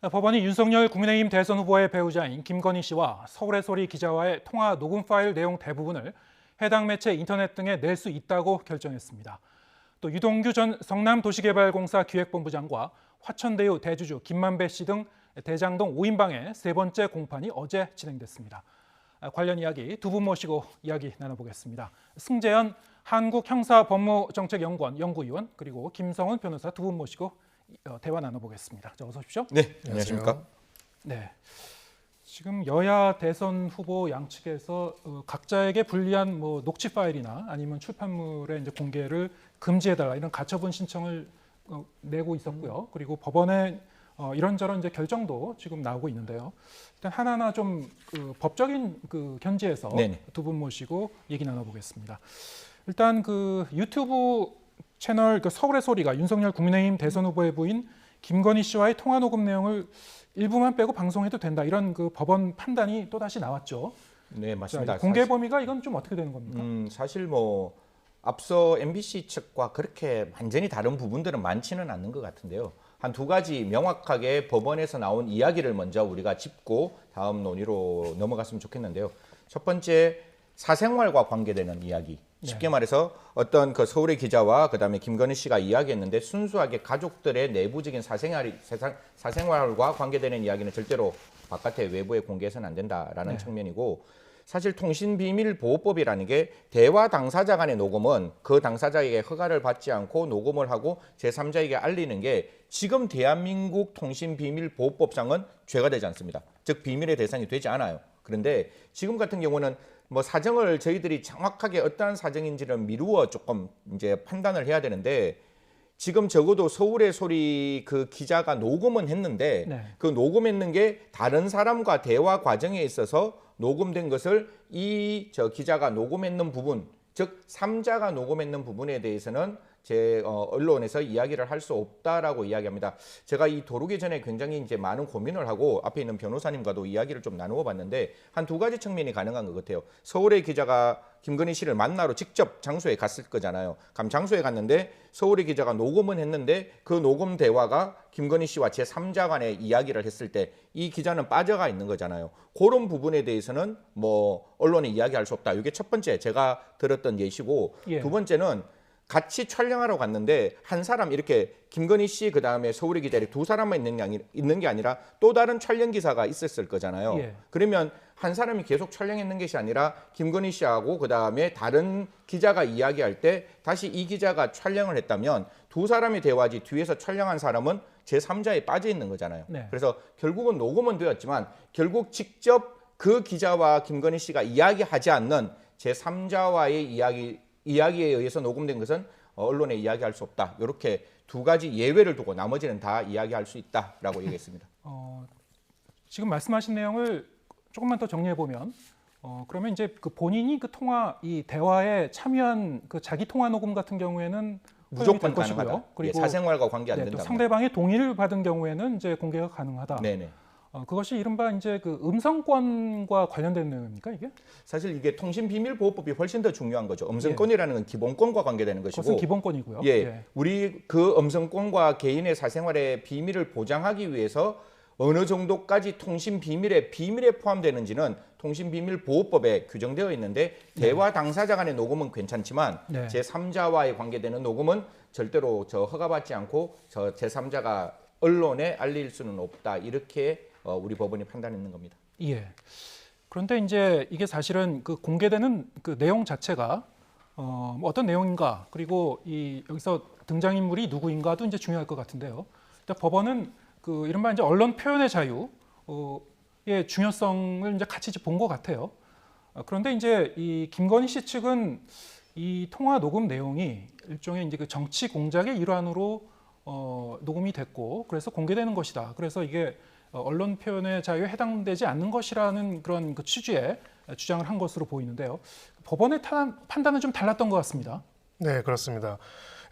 법원이 윤석열 국민의힘 대선 후보의 배우자인 김건희 씨와 서울의 소리 기자와의 통화 녹음 파일 내용 대부분을 해당 매체 인터넷 등에 낼 수 있다고 결정했습니다. 또 유동규 전 성남도시개발공사 기획본부장과 화천대유 대주주 김만배 씨 등 대장동 5인방의 세 번째 공판이 어제 진행됐습니다. 관련 이야기 두 분 모시고 이야기 나눠보겠습니다. 승재현 한국형사법무정책연구원 연구위원 그리고 김성훈 변호사 두 분 모시고 대화 나눠보겠습니다. 어서 오십시오. 네, 안녕하십니까? 네, 지금 여야 대선 후보 양측에서 각자에게 불리한 녹취 파일이나 아니면 출판물의 이제 공개를 금지해달라 이런 가처분 신청을 내고 있었고요. 그리고 법원에 이런저런 이제 결정도 지금 나오고 있는데요. 일단 하나하나 좀 법적인 견지에서 두 분 모시고 얘기 나눠보겠습니다. 일단 유튜브 채널 서울의 소리가 윤석열 국민의힘 대선 후보의 부인 김건희 씨와의 통화 녹음 내용을 일부만 빼고 방송해도 된다 이런 법원 판단이 또 다시 나왔죠. 네, 맞습니다. 자, 공개 범위가 이건 좀 어떻게 되는 겁니까? 사실 앞서 MBC 측과 그렇게 완전히 다른 부분들은 많지는 않는 것 같은데요. 한 두 가지 명확하게 법원에서 나온 이야기를 먼저 우리가 짚고 다음 논의로 넘어갔으면 좋겠는데요. 첫 번째, 사생활과 관계되는 이야기. 쉽게 말해서 어떤 서울의 기자와 그다음에 김건희 씨가 이야기했는데 순수하게 가족들의 내부적인 사생활과 관계되는 이야기는 절대로 바깥에 외부에 공개해서는 안 된다라는 측면이고, 사실 통신비밀보호법이라는 게 대화 당사자 간의 녹음은 그 당사자에게 허가를 받지 않고 녹음을 하고 제3자에게 알리는 게 지금 대한민국 통신비밀보호법상은 죄가 되지 않습니다. 즉 비밀의 대상이 되지 않아요. 그런데 지금 같은 경우는 사정을 저희들이 정확하게 어떠한 사정인지를 미루어 조금 이제 판단을 해야 되는데, 지금 적어도 서울의 소리 기자가 녹음은 했는데 그 녹음했는 게 다른 사람과 대화 과정에 있어서 녹음된 것을 기자가 녹음했는 부분, 즉 3자가 녹음했는 부분에 대해서는 언론에서 이야기를 할 수 없다라고 이야기합니다. 제가 이 도루기 전에 굉장히 이제 많은 고민을 하고 앞에 있는 변호사님과도 이야기를 좀 나누어 봤는데 한 두 가지 측면이 가능한 것 같아요. 서울의 기자가 김건희 씨를 만나러 직접 장소에 갔을 거잖아요. 장소에 갔는데 서울의 기자가 녹음은 했는데 그 녹음 대화가 김건희 씨와 제3자 간의 이야기를 했을 때 이 기자는 빠져가 있는 거잖아요. 그런 부분에 대해서는 언론에 이야기할 수 없다. 이게 첫 번째 제가 들었던 예시고, 두 번째는 같이 촬영하러 갔는데 한 사람 이렇게 김건희 씨 그다음에 서울의 기자 두 사람만 있는 게 아니라 또 다른 촬영 기사가 있었을 거잖아요. 그러면 한 사람이 계속 촬영했는 것이 아니라 김건희 씨하고 그다음에 다른 기자가 이야기할 때 다시 이 기자가 촬영을 했다면 두 사람의 대화지 뒤에서 촬영한 사람은 제3자에 빠져 있는 거잖아요. 그래서 결국은 녹음은 되었지만 결국 직접 그 기자와 김건희 씨가 이야기하지 않는 제3자와의 이야기에 의해서 녹음된 것은 언론에 이야기할 수 없다. 이렇게 두 가지 예외를 두고 나머지는 다 이야기할 수 있다라고 얘기했습니다. 지금 말씀하신 내용을 조금만 더 정리해 보면, 그러면 이제 본인이 이 대화에 참여한 자기 통화 녹음 같은 경우에는 무조건 가능하다. 그리고 사생활과 관계 안 된다. 상대방의 동의를 받은 경우에는 이제 공개가 가능하다. 그것이 이른바 이제 음성권과 관련된 내용입니까 이게? 사실 이게 통신비밀보호법이 훨씬 더 중요한 거죠. 음성권이라는 건 기본권과 관계되는 것이고. 그것은 기본권이고요. 우리 음성권과 개인의 사생활의 비밀을 보장하기 위해서 어느 정도까지 통신비밀에 포함되는지는 통신비밀보호법에 규정되어 있는데 대화 당사자 간의 녹음은 괜찮지만 제3자와의 관계되는 녹음은 절대로 허가받지 않고 제3자가 언론에 알릴 수는 없다. 이렇게 우리 법원이 판단했는 겁니다. 그런데 이제 이게 사실은 공개되는 내용 자체가 어떤 내용인가, 그리고 여기서 등장인물이 누구인가도 이제 중요할 것 같은데요. 일단 법원은 이른바 이제 언론 표현의 자유의 중요성을 이제 같이 본 것 같아요. 그런데 이제 이 김건희 씨 측은 이 통화 녹음 내용이 일종의 이제 정치 공작의 일환으로 녹음이 됐고 그래서 공개되는 것이다. 그래서 이게 언론 표현의 자유에 해당되지 않는 것이라는 그런 취지의 주장을 한 것으로 보이는데요. 법원의 판단은 좀 달랐던 것 같습니다. 네, 그렇습니다.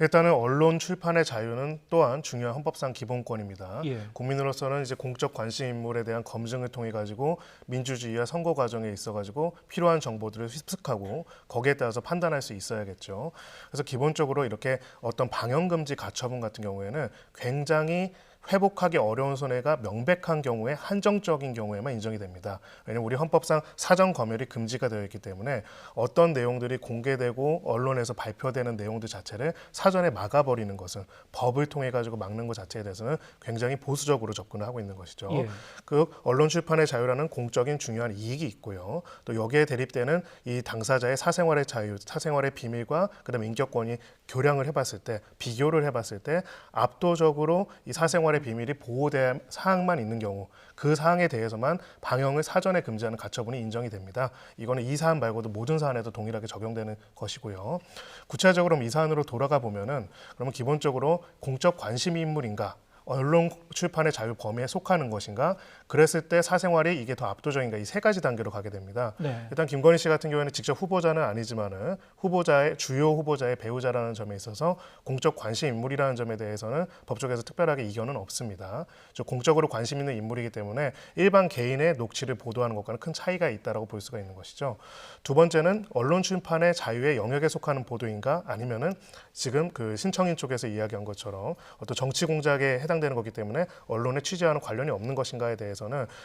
일단은 언론 출판의 자유는 또한 중요한 헌법상 기본권입니다. 국민으로서는 이제 공적 관심 인물에 대한 검증을 통해 가지고 민주주의와 선거 과정에 있어 가지고 필요한 정보들을 습득하고 거기에 따라서 판단할 수 있어야겠죠. 그래서 기본적으로 이렇게 어떤 방영 금지 가처분 같은 경우에는 굉장히 회복하기 어려운 손해가 명백한 경우에 한정적인 경우에만 인정이 됩니다. 왜냐하면 우리 헌법상 사전 검열이 금지가 되어 있기 때문에 어떤 내용들이 공개되고 언론에서 발표되는 내용들 자체를 사전에 막아버리는 것은 법을 통해 가지고 막는 것 자체에 대해서는 굉장히 보수적으로 접근을 하고 있는 것이죠. 예. 그 언론 출판의 자유라는 공적인 중요한 이익이 있고요. 또 여기에 대립되는 이 당사자의 사생활의 자유, 사생활의 비밀과 그다음에 인격권이 교량을 해봤을 때, 비교를 해봤을 때 압도적으로 이 사생활의 비밀이 보호될 사항만 있는 경우, 그 사항에 대해서만 방영을 사전에 금지하는 가처분이 인정이 됩니다. 이거는 이 사안 말고도 모든 사안에도 동일하게 적용되는 것이고요. 구체적으로 이 사안으로 돌아가 보면은 그러면 기본적으로 공적 관심 인물인가, 언론 출판의 자유 범위에 속하는 것인가, 그랬을 때 사생활이 이게 더 압도적인가, 이 세 가지 단계로 가게 됩니다. 네. 일단 김건희 씨 같은 경우에는 직접 후보자는 아니지만은 후보자의 주요 후보자의 배우자라는 점에 있어서 공적 관심 인물이라는 점에 대해서는 법적에서 특별하게 이견은 없습니다. 공적으로 관심 있는 인물이기 때문에 일반 개인의 녹취를 보도하는 것과는 큰 차이가 있다라고 볼 수가 있는 것이죠. 두 번째는 언론 출판의 자유의 영역에 속하는 보도인가, 아니면은 지금 그 신청인 쪽에서 이야기한 것처럼 어떤 정치 공작에 해당되는 거기 때문에 언론의 취재와는 관련이 없는 것인가에 대해서는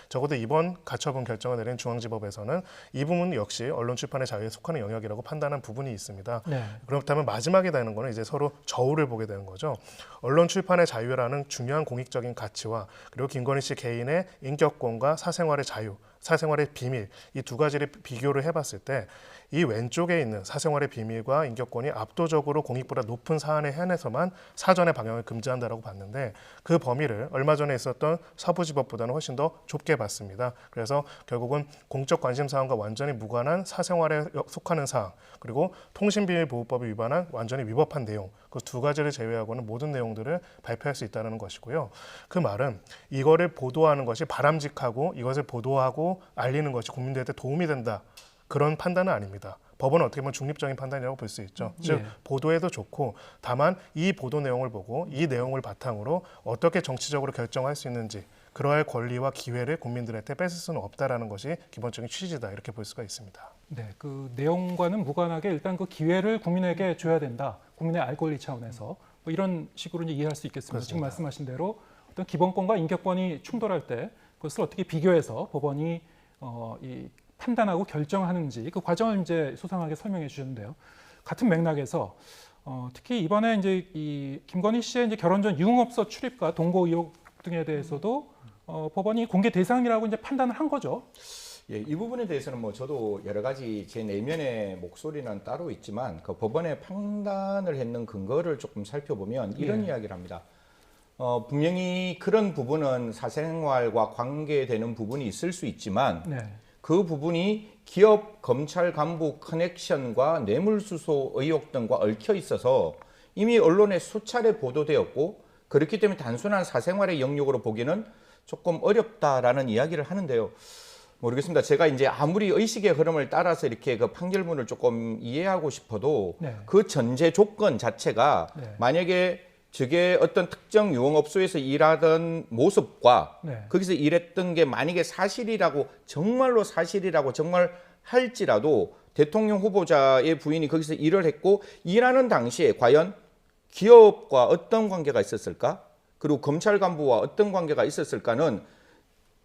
적어도 이번 가처분 결정을 내린 중앙지법에서는 이 부분 역시 언론 출판의 자유에 속하는 영역이라고 판단한 부분이 있습니다. 네. 그렇다면 마지막에 되는 거는 이제 서로 저울을 보게 되는 거죠. 언론 출판의 자유라는 중요한 공익적인 가치와 그리고 김건희 씨 개인의 인격권과 사생활의 자유, 사생활의 비밀, 이 두 가지를 비교를 해봤을 때 이 왼쪽에 있는 사생활의 비밀과 인격권이 압도적으로 공익보다 높은 사안에 한해서만 사전에 방영을 금지한다라고 봤는데, 그 범위를 얼마 전에 있었던 서부지법보다는 훨씬 더 좁게 봤습니다. 그래서 결국은 공적 관심 사항과 완전히 무관한 사생활에 속하는 사항, 그리고 통신비밀보호법을 위반한 완전히 위법한 내용, 그 두 가지를 제외하고는 모든 내용들을 발표할 수 있다는 것이고요. 그 말은 이거를 보도하는 것이 바람직하고 이것을 보도하고 알리는 것이 국민들한테 도움이 된다, 그런 판단은 아닙니다. 법은 어떻게 보면 중립적인 판단이라고 볼 수 있죠. 즉 보도해도 좋고, 다만 이 보도 내용을 보고 이 내용을 바탕으로 어떻게 정치적으로 결정할 수 있는지, 그러할 권리와 기회를 국민들한테 뺏을 수는 없다라는 것이 기본적인 취지다, 이렇게 볼 수가 있습니다. 네, 그 내용과는 무관하게 일단 그 기회를 국민에게 줘야 된다. 국민의 알 권리 차원에서 뭐 이런 식으로 이제 이해할 수 있겠습니다. 그렇습니다. 지금 말씀하신 대로 어떤 기본권과 인격권이 충돌할 때 그것을 어떻게 비교해서 법원이 이 판단하고 결정하는지, 그 과정을 이제 소상하게 설명해 주셨는데요. 같은 맥락에서 특히 이번에 이제 이 김건희 씨의 이제 결혼 전 유흥업소 출입과 동거 의혹 등에 대해서도 법원이 공개 대상이라고 이제 판단을 한 거죠. 예, 이 부분에 대해서는 뭐 저도 여러 가지 제 내면의 목소리는 따로 있지만 그 법원의 판단을 했는 근거를 조금 살펴보면 이런 이야기를 합니다. 분명히 그런 부분은 사생활과 관계되는 부분이 있을 수 있지만 그 부분이 기업 검찰 간부 커넥션과 뇌물수수 의혹 등과 얽혀 있어서 이미 언론에 수차례 보도되었고, 그렇기 때문에 단순한 사생활의 영역으로 보기는 조금 어렵다라는 이야기를 하는데요. 모르겠습니다. 제가 이제 아무리 의식의 흐름을 따라서 이렇게 그 판결문을 조금 이해하고 싶어도 그 전제 조건 자체가 만약에 저게 어떤 특정 유흥업소에서 일하던 모습과 거기서 일했던 게 만약에 사실이라고, 정말로 사실이라고 정말 할지라도 대통령 후보자의 부인이 거기서 일을 했고 일하는 당시에 과연 기업과 어떤 관계가 있었을까? 그리고 검찰 간부와 어떤 관계가 있었을까는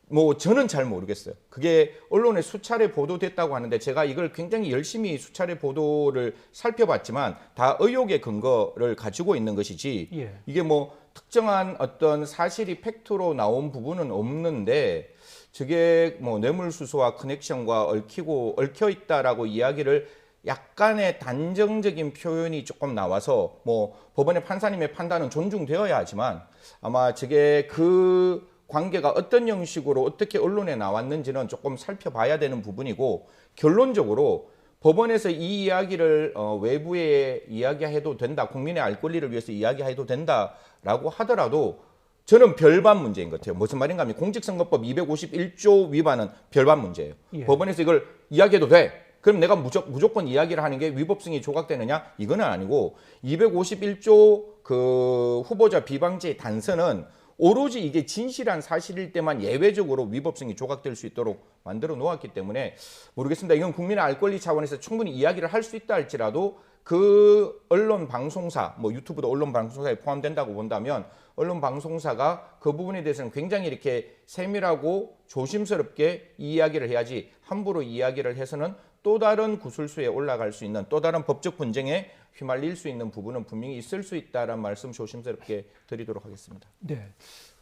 뭐 저는 잘 모르겠어요. 그게 언론에 수차례 보도됐다고 하는데 제가 이걸 굉장히 열심히 수차례 보도를 살펴봤지만 다 의혹의 근거를 가지고 있는 것이지 이게 뭐 특정한 어떤 사실이 팩트로 나온 부분은 없는데, 저게 뭐 뇌물수수와 커넥션과 얽혀 있다라고 이야기를 약간의 단정적인 표현이 조금 나와서, 뭐 법원의 판사님의 판단은 존중되어야 하지만 아마 저게 그 관계가 어떤 형식으로 어떻게 언론에 나왔는지는 조금 살펴봐야 되는 부분이고, 결론적으로 법원에서 이 이야기를 외부에 이야기해도 된다, 국민의 알 권리를 위해서 이야기해도 된다라고 하더라도 저는 별반 문제인 것 같아요. 무슨 말인가 하면 공직선거법 251조 위반은 별반 문제예요. 법원에서 이걸 이야기해도 돼, 그럼 내가 무조건 이야기를 하는 게 위법성이 조각되느냐? 이거는 아니고 251조 그 후보자 비방지의 단서는 오로지 이게 진실한 사실일 때만 예외적으로 위법성이 조각될 수 있도록 만들어 놓았기 때문에 모르겠습니다. 이건 국민의 알 권리 차원에서 충분히 이야기를 할 수 있다 할지라도 그 언론 방송사, 뭐 유튜브도 언론 방송사에 포함된다고 본다면 언론 방송사가 그 부분에 대해서는 굉장히 이렇게 세밀하고 조심스럽게 이야기를 해야지 함부로 이야기를 해서는 또 다른 구술수에 올라갈 수 있는 또 다른 법적 분쟁에 휘말릴 수 있는 부분은 분명히 있을 수 있다라는 말씀 조심스럽게 드리도록 하겠습니다. 네,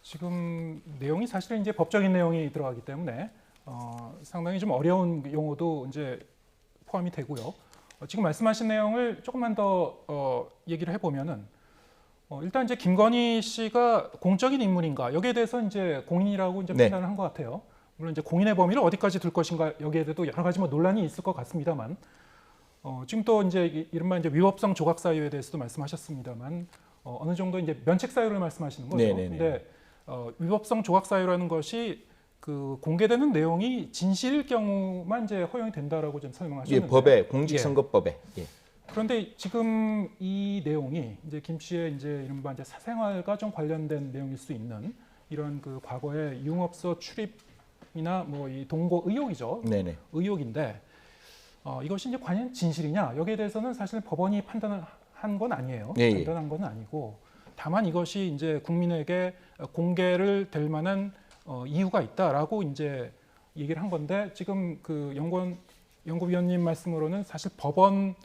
지금 내용이 사실 이제 법적인 내용이 들어가기 때문에 상당히 좀 어려운 용어도 이제 포함이 되고요. 지금 말씀하신 내용을 조금만 더 얘기를 해보면은 일단 이제 김건희 씨가 공적인 인물인가 여기에 대해서 이제 공인이라고 이제 네. 판단을 한 것 같아요. 물론 이제 공인의 범위를 어디까지 둘 것인가 여기에 대해서도 여러 가지 뭐 논란이 있을 것 같습니다만 지금 또 이제 이른바 이제 위법성 조각 사유에 대해서도 말씀하셨습니다만 어느 정도 이제 면책 사유를 말씀하시는 거죠. 네네네. 근데 위법성 조각 사유라는 것이 그 공개되는 내용이 진실일 경우만 이제 허용이 된다라고 좀 설명하셨는데 예, 법에 공직선거법에. 예. 그런데 지금 이 내용이 이제 김 씨의 이제 이른바 이제 사생활과 좀 관련된 내용일 수 있는 이런 그 과거의 융업소 출입이나 뭐 이 동거 의혹이죠. 네네. 의혹인데 이것이 이제 과연 진실이냐 여기에 대해서는 사실 법원이 판단을 한 건 아니에요. 예, 예. 판단한 건 아니고 다만 이것이 이제 국민에게 공개를 될 만한 이유가 있다라고 이제 얘기를 한 건데 지금 그 연구위원님 말씀으로는 사실 법원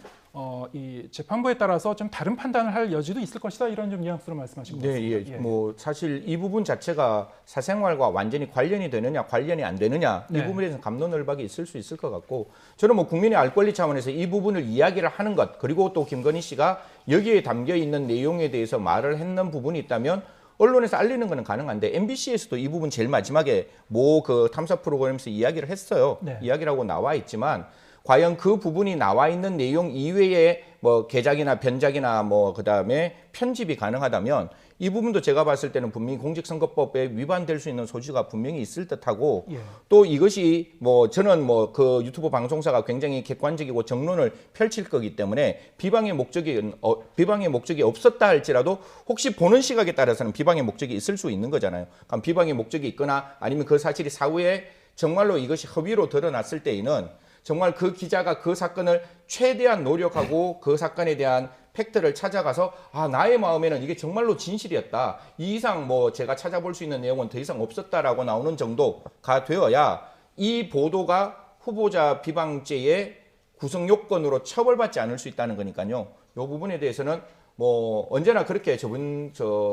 이 재판부에 따라서 좀 다른 판단을 할 여지도 있을 것이다 이런 좀 뉘앙스로 말씀하신 것 네, 같습니다. 예. 뭐 사실 이 부분 자체가 사생활과 완전히 관련이 되느냐, 관련이 안 되느냐 이 네. 부분에 대해서 갑론을박이 있을 수 있을 것 같고 저는 뭐 국민의 알 권리 차원에서 이 부분을 이야기를 하는 것 그리고 또 김건희 씨가 여기에 담겨 있는 내용에 대해서 말을 했는 부분이 있다면 언론에서 알리는 것은 가능한데 MBC에서도 이 부분 제일 마지막에 뭐 그 탐사 프로그램에서 이야기를 했어요. 네. 이야기라고 나와 있지만 과연 그 부분이 나와 있는 내용 이외에 뭐 개작이나 변작이나 뭐 그다음에 편집이 가능하다면 이 부분도 제가 봤을 때는 분명히 공직선거법에 위반될 수 있는 소지가 분명히 있을 듯하고 예. 또 이것이 뭐 저는 뭐 그 유튜브 방송사가 굉장히 객관적이고 정론을 펼칠 거기 때문에 비방의 목적이 없었다 할지라도 혹시 보는 시각에 따라서는 비방의 목적이 있을 수 있는 거잖아요. 그럼 비방의 목적이 있거나 아니면 그 사실이 사후에 정말로 이것이 허위로 드러났을 때에는 정말 그 기자가 그 사건을 최대한 노력하고 그 사건에 대한 팩트를 찾아가서 나의 마음에는 이게 정말로 진실이었다. 이 이상 뭐 제가 찾아볼 수 있는 내용은 더 이상 없었다라고 나오는 정도가 되어야 이 보도가 후보자 비방죄의 구성 요건으로 처벌받지 않을 수 있다는 거니까요. 이 부분에 대해서는 뭐 언제나 그렇게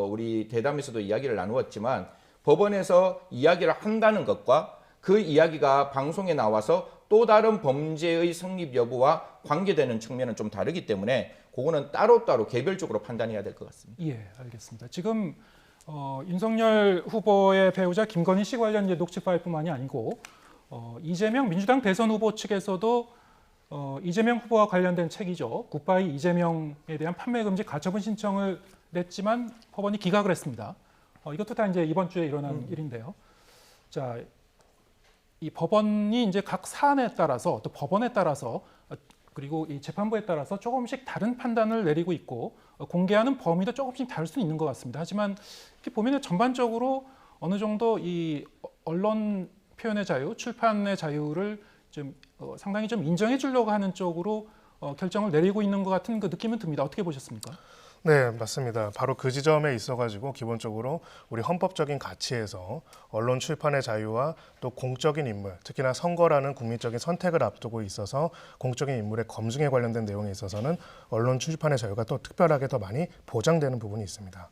우리 대담에서도 이야기를 나누었지만 법원에서 이야기를 한다는 것과 그 이야기가 방송에 나와서 또 다른 범죄의 성립 여부와 관계되는 측면은 좀 다르기 때문에 그거는 따로따로 개별적으로 판단해야 될 것 같습니다. 예, 알겠습니다. 지금 윤석열 후보의 배우자 김건희 씨 관련 이제 녹취 파일뿐만이 아니고 이재명 민주당 대선 후보 측에서도 이재명 후보와 관련된 책이죠. 굿바이 이재명에 대한 판매 금지 가처분 신청을 냈지만 법원이 기각을 했습니다. 이것도 다 이제 이번 주에 일어난 일인데요. 자, 이 법원이 이제 각 사안에 따라서 또 법원에 따라서 그리고 이 재판부에 따라서 조금씩 다른 판단을 내리고 있고 공개하는 범위도 조금씩 다를 수 있는 것 같습니다. 하지만 이렇게 보면 전반적으로 어느 정도 이 언론 표현의 자유, 출판의 자유를 좀 상당히 좀 인정해 주려고 하는 쪽으로 결정을 내리고 있는 것 같은 그 느낌은 듭니다. 어떻게 보셨습니까? 네, 맞습니다. 바로 그 지점에 있어가지고 기본적으로 우리 헌법적인 가치에서 언론 출판의 자유와 또 공적인 인물, 특히나 선거라는 국민적인 선택을 앞두고 있어서 공적인 인물의 검증에 관련된 내용에 있어서는 언론 출판의 자유가 또 특별하게 더 많이 보장되는 부분이 있습니다.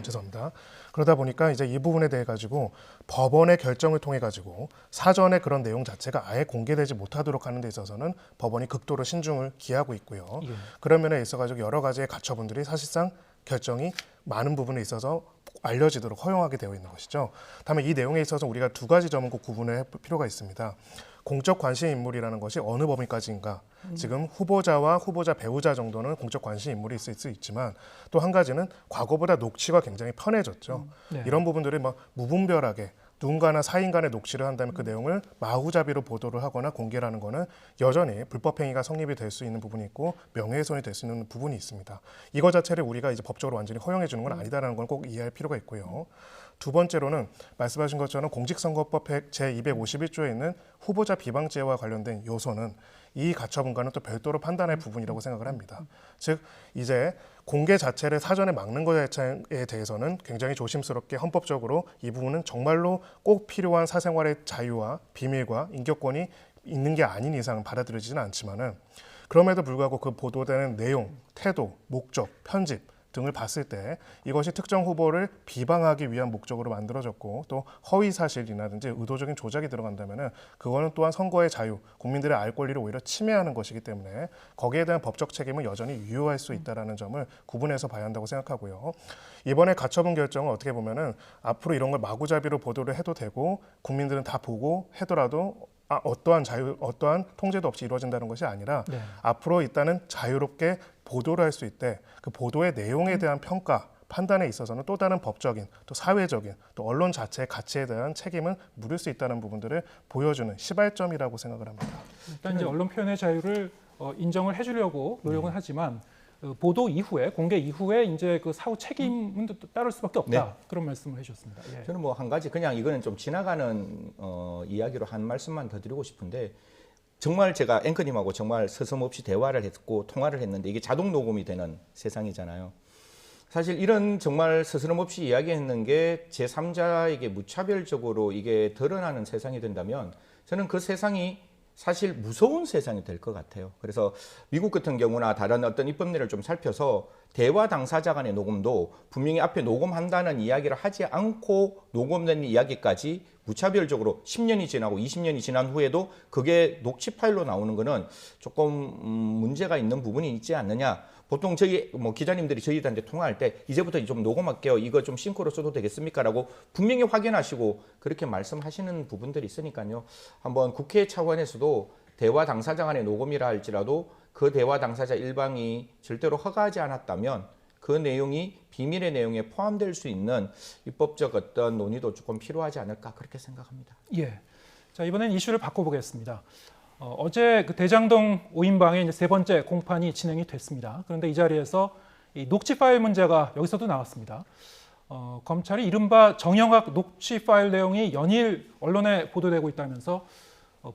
죄송합니다. 그러다 보니까 이제 이 부분에 대해 가지고 법원의 결정을 통해 가지고 사전에 그런 내용 자체가 아예 공개되지 못하도록 하는 데 있어서는 법원이 극도로 신중을 기하고 있고요. 예. 그런 면에 있어 가지고 여러 가지의 가처분들이 사실상 결정이 많은 부분에 있어서 알려지도록 허용하게 되어 있는 것이죠. 다만 이 내용에 있어서 우리가 두 가지 점은 꼭 구분을 할 필요가 있습니다. 공적 관심 인물이라는 것이 어느 범위까지인가. 지금 후보자와 후보자 배우자 정도는 공적 관심 인물이 있을 수 있지만 또 한 가지는 과거보다 녹취가 굉장히 편해졌죠. 네. 이런 부분들이 막 무분별하게 누군가나 사인 간의 녹취를 한다면 그 내용을 마구잡이로 보도를 하거나 공개를 하는 거는 여전히 불법 행위가 성립이 될 수 있는 부분이 있고 명예훼손이 될 수 있는 부분이 있습니다. 이거 자체를 우리가 이제 법적으로 완전히 허용해 주는 건 아니다라는 걸 꼭 이해할 필요가 있고요. 두 번째로는 말씀하신 것처럼 공직선거법 제251조에 있는 후보자 비방죄와 관련된 요소는 이 가처분과는 또 별도로 판단할 부분이라고 생각을 합니다. 즉 이제 공개 자체를 사전에 막는 것에 대해서는 굉장히 조심스럽게 헌법적으로 이 부분은 정말로 꼭 필요한 사생활의 자유와 비밀과 인격권이 있는 게 아닌 이상 받아들여지지는 않지만은 그럼에도 불구하고 그 보도되는 내용, 태도, 목적, 편집 등을 봤을 때 이것이 특정 후보를 비방하기 위한 목적으로 만들어졌고 또 허위 사실이라든지 의도적인 조작이 들어간다면은 그거는 또한 선거의 자유, 국민들의 알 권리를 오히려 침해하는 것이기 때문에 거기에 대한 법적 책임은 여전히 유효할 수 있다라는 점을 구분해서 봐야 한다고 생각하고요. 이번에 가처분 결정은 어떻게 보면은 앞으로 이런 걸 마구잡이로 보도를 해도 되고 국민들은 다 보고 하더라도 어떠한 통제도 없이 이루어진다는 것이 아니라 네. 앞으로 일단은 자유롭게 보도를 할 수 있대 그 보도의 내용에 대한 평가, 판단에 있어서는 또 다른 법적인, 또 사회적인, 또 언론 자체의 가치에 대한 책임은 물을 수 있다는 부분들을 보여주는 시발점이라고 생각을 합니다. 일단 이제 언론 표현의 자유를 인정을 해주려고 노력은 하지만 보도 이후에 공개 이후에 이제 그 사후 책임은 또 따를 수밖에 없다. 네. 그런 말씀을 해주셨습니다. 예. 저는 뭐 한 가지 그냥 이거는 좀 지나가는 이야기로 한 말씀만 더 드리고 싶은데 정말 제가 앵커님하고 정말 서슴없이 대화를 했고 통화를 했는데 이게 자동 녹음이 되는 세상이잖아요. 사실 이런 정말 스스럼없이 이야기했는 게 제3자에게 무차별적으로 이게 드러나는 세상이 된다면 저는 그 세상이 사실 무서운 세상이 될 것 같아요. 그래서 미국 같은 경우나 다른 어떤 입법례를 좀 살펴서 대화 당사자 간의 녹음도 분명히 앞에 녹음한다는 이야기를 하지 않고 녹음된 이야기까지 무차별적으로 10년이 지나고 20년이 지난 후에도 그게 녹취 파일로 나오는 거는 조금 문제가 있는 부분이 있지 않느냐. 보통 저희 기자님들이 저희들한테 통화할 때 이제부터 좀 녹음할게요. 이거 좀 싱크로 써도 되겠습니까? 라고 분명히 확인하시고 그렇게 말씀하시는 부분들이 있으니까요. 한번 국회 차원에서도 대화 당사자 간의 녹음이라 할지라도 그 대화 당사자 일방이 절대로 허가하지 않았다면 그 내용이 비밀의 내용에 포함될 수 있는 입법적 어떤 논의도 조금 필요하지 않을까 그렇게 생각합니다. 예. 자, 이번엔 이슈를 바꿔보겠습니다. 어제 그 대장동 5인방의 이제 세 번째 공판이 진행이 됐습니다. 그런데 이 자리에서 이 녹취 파일 문제가 여기서도 나왔습니다. 검찰이 이른바 정영학 녹취 파일 내용이 연일 언론에 보도되고 있다면서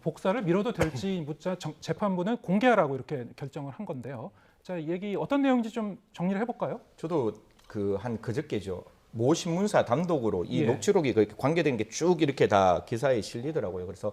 복사를 미뤄도 될지 묻자 재판부는 공개하라고 이렇게 결정을 한 건데요. 자, 이 얘기 어떤 내용인지 좀 정리를 해볼까요? 저도 그저께죠. 모 신문사 단독으로 이 예. 녹취록이 그렇게 관계된 게 쭉 이렇게 다 기사에 실리더라고요. 그래서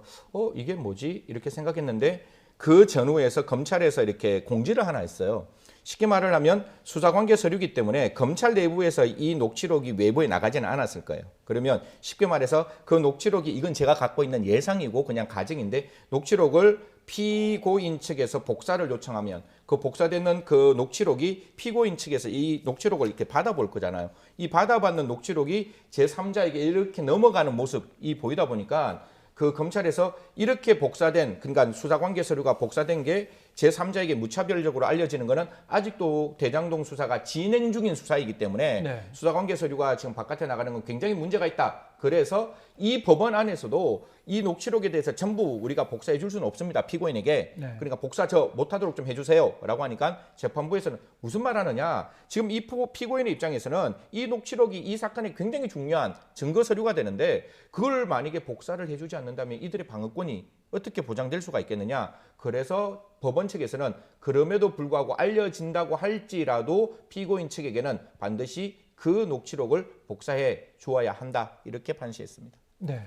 이게 뭐지? 이렇게 생각했는데 그 전후에서 검찰에서 이렇게 공지를 하나 했어요. 쉽게 말을 하면 수사관계 서류이기 때문에 검찰 내부에서 이 녹취록이 외부에 나가지는 않았을 거예요. 그러면 쉽게 말해서 그 녹취록이 이건 제가 갖고 있는 예상이고 그냥 가정인데 녹취록을 피고인 측에서 복사를 요청하면 그 복사되는 그 녹취록이 피고인 측에서 이 녹취록을 이렇게 받아볼 거잖아요. 이 받아받는 녹취록이 제3자에게 이렇게 넘어가는 모습이 보이다 보니까 그 검찰에서 이렇게 복사된 그러니까 수사관계 서류가 복사된 게 제3자에게 무차별적으로 알려지는 것은 아직도 대장동 수사가 진행 중인 수사이기 때문에 네. 수사관계 서류가 지금 바깥에 나가는 건 굉장히 문제가 있다. 그래서 이 법원 안에서도 이 녹취록에 대해서 전부 우리가 복사해 줄 수는 없습니다. 피고인에게. 네. 그러니까 복사 저 못하도록 좀 해주세요. 라고 하니까 재판부에서는 무슨 말 하느냐. 지금 이 피고인의 입장에서는 이 녹취록이 이 사건에 굉장히 중요한 증거 서류가 되는데 그걸 만약에 복사를 해주지 않는다면 이들의 방어권이 어떻게 보장될 수가 있겠느냐. 그래서 법원 측에서는 그럼에도 불구하고 알려진다고 할지라도 피고인 측에게는 반드시 그 녹취록을 복사해 주어야 한다. 이렇게 판시했습니다. 네.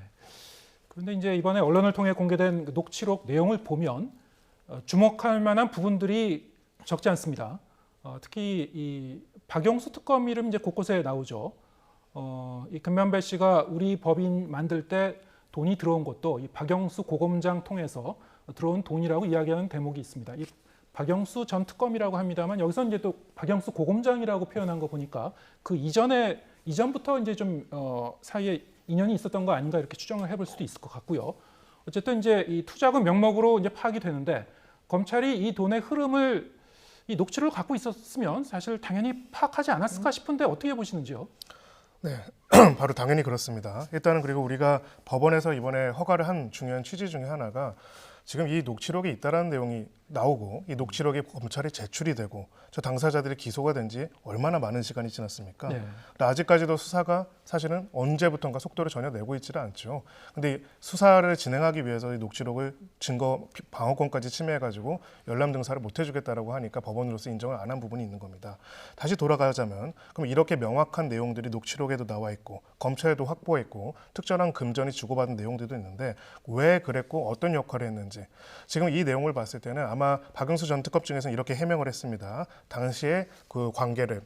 그런데 이제 이번에 언론을 통해 공개된 그 녹취록 내용을 보면 주목할 만한 부분들이 적지 않습니다. 특히 이 박영수 특검 이름 이제 곳곳에 나오죠. 이 김만배 씨가 우리 법인 만들 때 돈이 들어온 것도 이 박영수 고검장 통해서 들어온 돈이라고 이야기하는 대목이 있습니다. 이 박영수 전 특검이라고 합니다만 여기서 이제 또 박영수 고검장이라고 표현한 거 보니까 그 이전부터 이제 좀 사이에 인연이 있었던 거 아닌가 이렇게 추정을 해볼 수도 있을 것 같고요. 어쨌든 이제 이 투자금 명목으로 이제 파악이 되는데 검찰이 이 돈의 흐름을 이 녹취록을 갖고 있었으면 사실 당연히 파악하지 않았을까 싶은데 어떻게 보시는지요? 네, 바로 당연히 그렇습니다. 일단은 그리고 우리가 법원에서 이번에 허가를 한 중요한 취지 중에 하나가 지금 이 녹취록이 있다라는 내용이 나오고 이 녹취록이 검찰에 제출이 되고 저 당사자들이 기소가 된 지 얼마나 많은 시간이 지났습니까? 네. 근데 아직까지도 수사가 사실은 언제부턴가 속도를 전혀 내고 있지는 않죠. 근데 수사를 진행하기 위해서 이 녹취록을 증거 방어권까지 침해해가지고 열람 등사를 못 해주겠다라고 하니까 법원으로서 인정을 안 한 부분이 있는 겁니다. 다시 돌아가자면 그럼 이렇게 명확한 내용들이 녹취록에도 나와 있고 검찰에도 확보했고 특정한 금전이 주고받은 내용들도 있는데 왜 그랬고 어떤 역할을 했는지 지금 이 내용을 봤을 때는 아마 박영수 전 특검증에서는 이렇게 해명을 했습니다. 당시에 그 관계를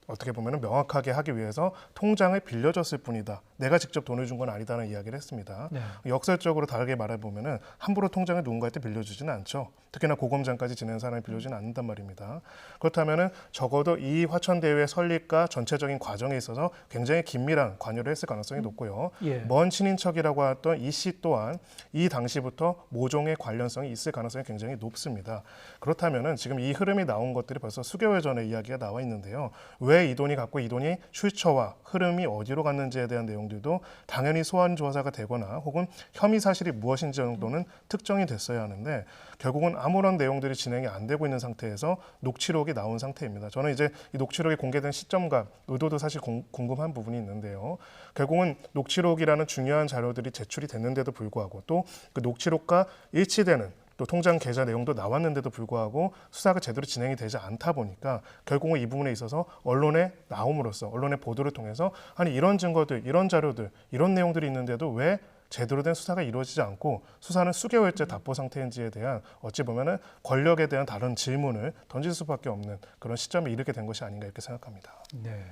어떻게 보면 명확하게 하기 위해서 통장을 빌려줬을 뿐이다. 내가 직접 돈을 준 건 아니다는 이야기를 했습니다. 네. 역설적으로 다르게 말해보면 함부로 통장을 누군가한테 빌려주지는 않죠. 특히나 고검장까지 지낸 사람이 빌려주지는 않는단 말입니다. 그렇다면 적어도 이 화천대유의 설립과 전체적인 과정에 있어서 굉장히 긴밀한 관여를 했을 가능성이 높고요. 예. 먼 친인척이라고 했던 이 씨 또한 이 당시부터 모종의 관련성이 있을 가능성이 굉장히 높습니다. 그렇다면 지금 이 흐름이 나온 것들이 벌써 수개월 전에 이야기가 나와 있는데요. 왜 이 돈이 갔고 이 돈이 출처와 흐름이 어디로 갔는지에 대한 내용들도 당연히 소환 조사가 되거나 혹은 혐의 사실이 무엇인지 정도는 특정이 됐어야 하는데 결국은 아무런 내용들이 진행이 안 되고 있는 상태에서 녹취록이 나온 상태입니다. 저는 이제 이 녹취록이 공개된 시점과 의도도 사실 궁금한 부분이 있는데요. 결국은 녹취록이라는 중요한 자료들이 제출이 됐는데도 불구하고 또 그 녹취록과 일치되는 또 통장 계좌 내용도 나왔는데도 불구하고 수사가 제대로 진행이 되지 않다 보니까 결국은 이 부분에 있어서 언론에 나옴으로써 언론의 보도를 통해서 아니 이런 증거들, 이런 자료들, 이런 내용들이 있는데도 왜 제대로 된 수사가 이루어지지 않고 수사는 수개월째 답보 상태인지에 대한 어찌 보면은 권력에 대한 다른 질문을 던질 수밖에 없는 그런 시점에 이르게 된 것이 아닌가 이렇게 생각합니다. 네.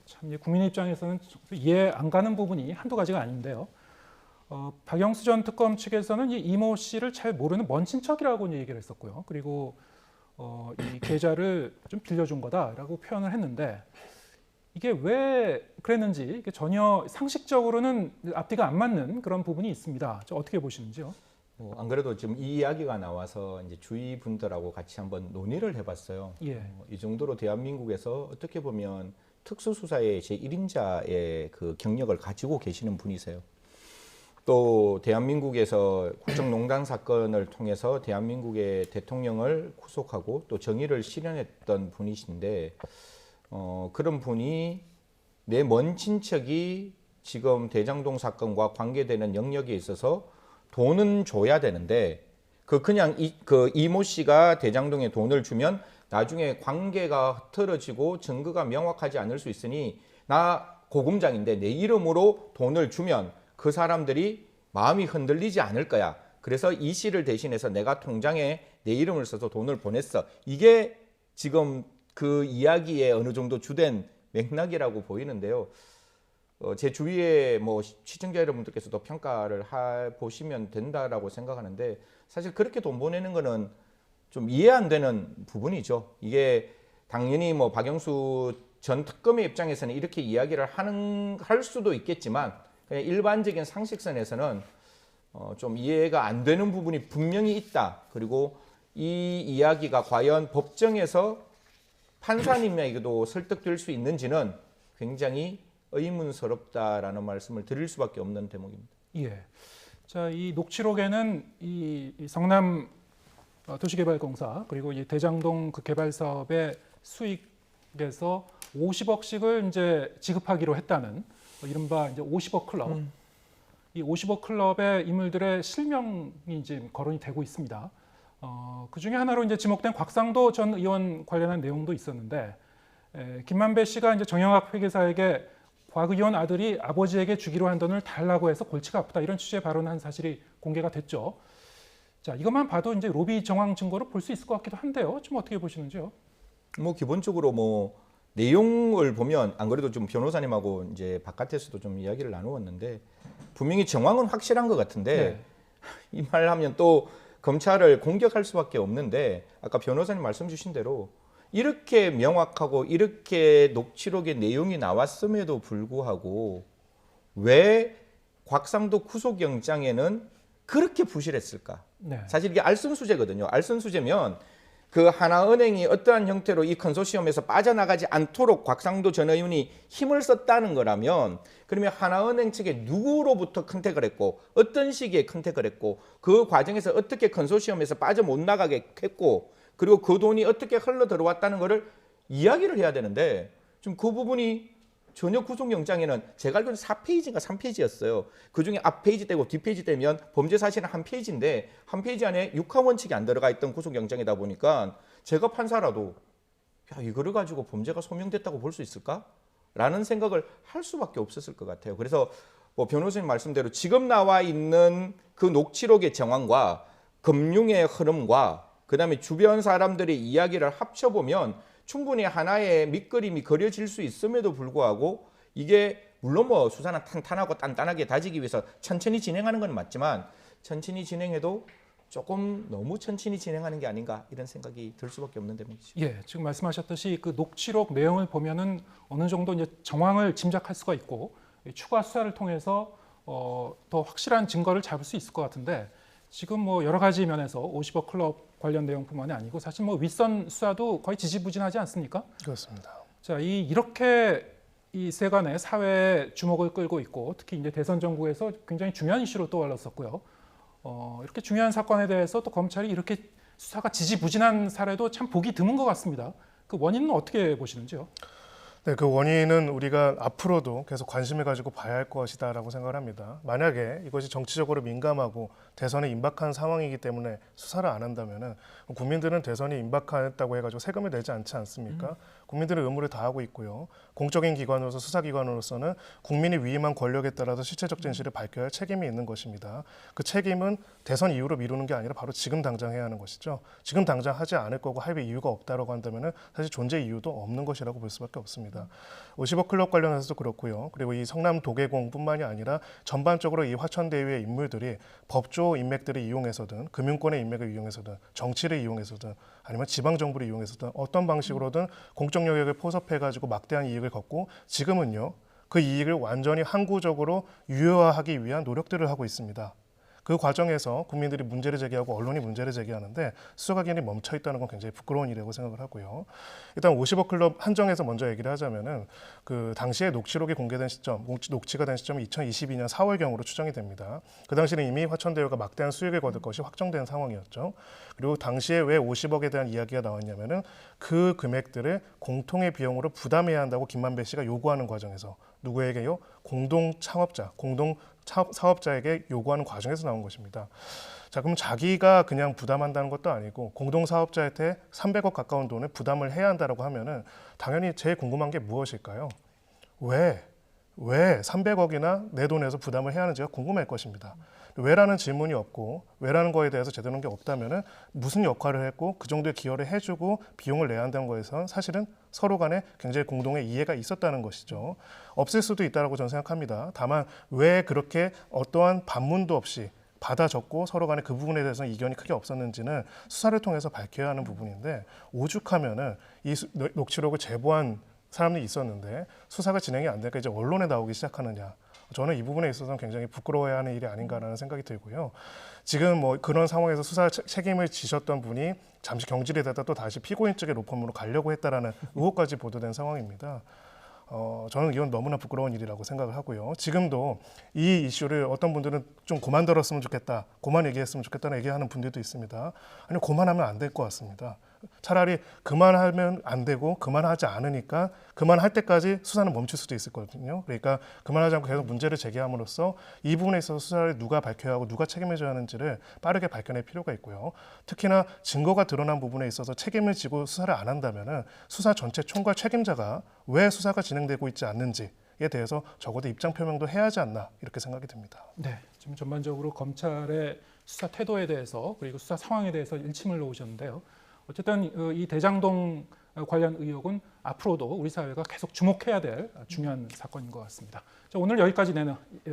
참 이제 국민의 입장에서는 이해 안 가는 부분이 한두 가지가 아닌데요. 박영수 전 특검 측에서는 이 이모 씨를 잘 모르는 먼 친척이라고 얘기를 했었고요. 그리고 이 계좌를 좀 빌려준 거다라고 표현을 했는데 이게 왜 그랬는지 이게 전혀 상식적으로는 앞뒤가 안 맞는 그런 부분이 있습니다. 어떻게 보시는지요? 안 그래도 지금 이 이야기가 나와서 이제 주위 분들하고 같이 한번 논의를 해봤어요. 예. 이 정도로 대한민국에서 어떻게 보면 특수수사의 제1인자의 그 경력을 가지고 계시는 분이세요. 또 대한민국에서 국정농단 사건을 통해서 대한민국의 대통령을 구속하고 또 정의를 실현했던 분이신데 그런 분이 내 먼 친척이 지금 대장동 사건과 관계되는 영역에 있어서 돈은 줘야 되는데 그냥 그 이모 씨가 대장동에 돈을 주면 나중에 관계가 흐트러지고 증거가 명확하지 않을 수 있으니 나 고검장인데 내 이름으로 돈을 주면 그 사람들이 마음이 흔들리지 않을 거야. 그래서 이 씨를 대신해서 내가 통장에 내 이름을 써서 돈을 보냈어. 이게 지금 그 이야기의 어느 정도 주된 맥락이라고 보이는데요. 제 주위에 뭐 시청자 여러분들께서도 평가를 보시면 된다라고 생각하는데 사실 그렇게 돈 보내는 거는 좀 이해 안 되는 부분이죠. 이게 당연히 뭐 박영수 전 특검의 입장에서는 이렇게 이야기를 할 수도 있겠지만 그냥 일반적인 상식선에서는 좀 이해가 안 되는 부분이 분명히 있다. 그리고 이 이야기가 과연 법정에서 판사님에게도 설득될 수 있는지는 굉장히 의문스럽다라는 말씀을 드릴 수밖에 없는 대목입니다. 예. 자, 이 녹취록에는 이 성남 도시개발공사 그리고 이 대장동 그 개발 사업의 수익에서 50억씩을 이제 지급하기로 했다는 이른바 이제 50억 클럽. 이 50억 클럽의 인물들의 실명이 이제 거론이 되고 있습니다. 그 중에 하나로 이제 지목된 곽상도 전 의원 관련한 내용도 있었는데 김만배 씨가 이제 정영학 회계사에게 곽 의원 아들이 아버지에게 주기로 한 돈을 달라고 해서 골치가 아프다 이런 취지의 발언한 사실이 공개가 됐죠. 자, 이것만 봐도 이제 로비 정황 증거로 볼 수 있을 것 같기도 한데요. 좀 어떻게 보시는지요? 뭐 기본적으로 뭐 내용을 보면 안 그래도 좀 변호사님하고 이제 바깥에서도 좀 이야기를 나누었는데 분명히 정황은 확실한 것 같은데 네. 이 말하면 또 검찰을 공격할 수밖에 없는데 아까 변호사님 말씀 주신 대로 이렇게 명확하고 이렇게 녹취록의 내용이 나왔음에도 불구하고 왜 곽상도 구속영장에는 그렇게 부실했을까? 네. 사실 이게 알선수재거든요. 알선수재면 그 하나은행이 어떠한 형태로 이 컨소시엄에서 빠져나가지 않도록 곽상도 전 의원이 힘을 썼다는 거라면 그러면 하나은행 측에 누구로부터 컨택을 했고 어떤 시기에 컨택을 했고 그 과정에서 어떻게 컨소시엄에서 빠져 못 나가게 했고 그리고 그 돈이 어떻게 흘러 들어왔다는 거를 이야기를 해야 되는데 지금 그 부분이 전혀 구속영장에는 제가 알기로는 4페이지인가 3페이지였어요. 그중에 앞페이지 떼고 뒷페이지 떼면 범죄 사실은 한 페이지인데 한 페이지 안에 육하원칙이 안 들어가 있던 구속영장이다 보니까 제가 판사라도 야 이거를 가지고 범죄가 소명됐다고 볼 수 있을까? 라는 생각을 할 수밖에 없었을 것 같아요. 그래서 뭐 변호사님 말씀대로 지금 나와 있는 그 녹취록의 정황과 금융의 흐름과 그다음에 주변 사람들의 이야기를 합쳐보면 충분히 하나의 밑그림이 그려질 수 있음에도 불구하고 이게 물론 뭐 수사는 탄탄하고 단단하게 다지기 위해서 천천히 진행하는 건 맞지만 천천히 진행해도 조금 너무 천천히 진행하는 게 아닌가 이런 생각이 들 수밖에 없는 대목이죠. 예, 지금 말씀하셨듯이 그 녹취록 내용을 보면은 어느 정도 이제 정황을 짐작할 수가 있고 추가 수사를 통해서 더 확실한 증거를 잡을 수 있을 것 같은데 지금 뭐 여러 가지 면에서 50억 클럽 관련 내용뿐만이 아니고 사실 뭐 윗선 수사도 거의 지지부진하지 않습니까? 그렇습니다. 자, 이렇게 이 세간의 사회의 주목을 끌고 있고 특히 이제 대선 정국에서 굉장히 중요한 이슈로 떠올랐었고요. 이렇게 중요한 사건에 대해서 또 검찰이 이렇게 수사가 지지부진한 사례도 참 보기 드문 것 같습니다. 그 원인은 어떻게 보시는지요? 네, 그 원인은 우리가 앞으로도 계속 관심을 가지고 봐야 할 것이다라고 생각을 합니다. 만약에 이것이 정치적으로 민감하고 대선에 임박한 상황이기 때문에 수사를 안 한다면은 국민들은 대선이 임박했다고 해가지고 세금을 내지 않지 않습니까? 국민들은 의무를 다하고 있고요. 공적인 기관으로서 수사기관으로서는 국민이 위임한 권력에 따라서 실체적 진실을 밝혀야 할 책임이 있는 것입니다. 그 책임은 대선 이후로 미루는 게 아니라 바로 지금 당장 해야 하는 것이죠. 지금 당장 하지 않을 거고 할 이유가 없다라고 한다면은 사실 존재 이유도 없는 것이라고 볼 수밖에 없습니다. 50억 클럽 관련해서도 그렇고요. 그리고 이 성남 도계공뿐만이 아니라 전반적으로 이 화천대유의 인물들이 법조 인맥들을 이용해서든 금융권의 인맥을 이용해서든 정치를 이용해서든 아니면 지방정부를 이용해서든 어떤 방식으로든 공적 영역을 포섭해가지고 막대한 이익을 걷고 지금은요. 그 이익을 완전히 항구적으로 유효화하기 위한 노력들을 하고 있습니다. 그 과정에서 국민들이 문제를 제기하고 언론이 문제를 제기하는데 수사가 기능이 멈춰 있다는 건 굉장히 부끄러운 일이라고 생각을 하고요. 일단 50억 클럽 한정에서 먼저 얘기를 하자면은 그 당시에 녹취록이 공개된 시점, 녹취가 된 시점이 2022년 4월경으로 추정이 됩니다. 그 당시는 이미 화천대유가 막대한 수익을 거둘 것이 확정된 상황이었죠. 그리고 당시에 왜 50억에 대한 이야기가 나왔냐면은 그 금액들을 공통의 비용으로 부담해야 한다고 김만배 씨가 요구하는 과정에서 누구에게요? 공동 창업자, 공동 사업자에게 요구하는 과정에서 나온 것입니다. 자, 그럼 자기가 그냥 부담한다는 것도 아니고 공동 사업자한테 300억 가까운 돈을 부담을 해야 한다라고 하면은 당연히 제일 궁금한 게 무엇일까요? 왜 300억이나 내 돈에서 부담을 해야 하는지가 궁금할 것입니다. 왜라는 질문이 없고 왜라는 거에 대해서 제대로 된 게 없다면은 무슨 역할을 했고 그 정도의 기여를 해주고 비용을 내야 한다는 거에서 사실은 서로 간에 굉장히 공동의 이해가 있었다는 것이죠. 없을 수도 있다고 저는 생각합니다. 다만 왜 그렇게 어떠한 반문도 없이 받아 적고 서로 간에 그 부분에 대해서는 이견이 크게 없었는지는 수사를 통해서 밝혀야 하는 부분인데 오죽하면은 이 녹취록을 제보한 사람들이 있었는데 수사가 진행이 안 되니까 이제 언론에 나오기 시작하느냐. 저는 이 부분에 있어서는 굉장히 부끄러워야 하는 일이 아닌가라는 생각이 들고요. 지금 뭐 그런 상황에서 수사 책임을 지셨던 분이 잠시 경질이 되다 또 다시 피고인 측의 로펌으로 가려고 했다라는 의혹까지 보도된 상황입니다. 저는 이건 너무나 부끄러운 일이라고 생각을 하고요. 지금도 이 이슈를 어떤 분들은 좀 그만들었으면 좋겠다, 그만 얘기했으면 좋겠다는 얘기하는 분들도 있습니다. 아니 그만하면 안 될 것 같습니다. 차라리 그만하면 안 되고 그만하지 않으니까 그만할 때까지 수사는 멈출 수도 있을 거거든요. 그러니까 그만하지 않고 계속 문제를 제기함으로써 이 부분에 있어서 수사를 누가 밝혀야 하고 누가 책임을 져야 하는지를 빠르게 밝혀낼 필요가 있고요. 특히나 증거가 드러난 부분에 있어서 책임을 지고 수사를 안 한다면은 수사 전체 총괄 책임자가 왜 수사가 진행되고 있지 않는지에 대해서 적어도 입장 표명도 해야 하지 않나 이렇게 생각이 듭니다. 네, 지금 전반적으로 검찰의 수사 태도에 대해서 그리고 수사 상황에 대해서 일침을 놓으셨는데요. 어쨌든 이 대장동 관련 의혹은 앞으로도 우리 사회가 계속 주목해야 될 중요한 사건인 것 같습니다. 자, 오늘 여기까지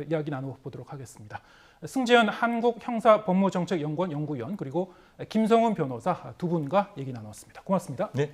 이야기 나눠보도록 하겠습니다. 승재현 한국형사법무정책연구원 연구위원 그리고 김성훈 변호사 두 분과 얘기 나눴습니다. 고맙습니다. 네.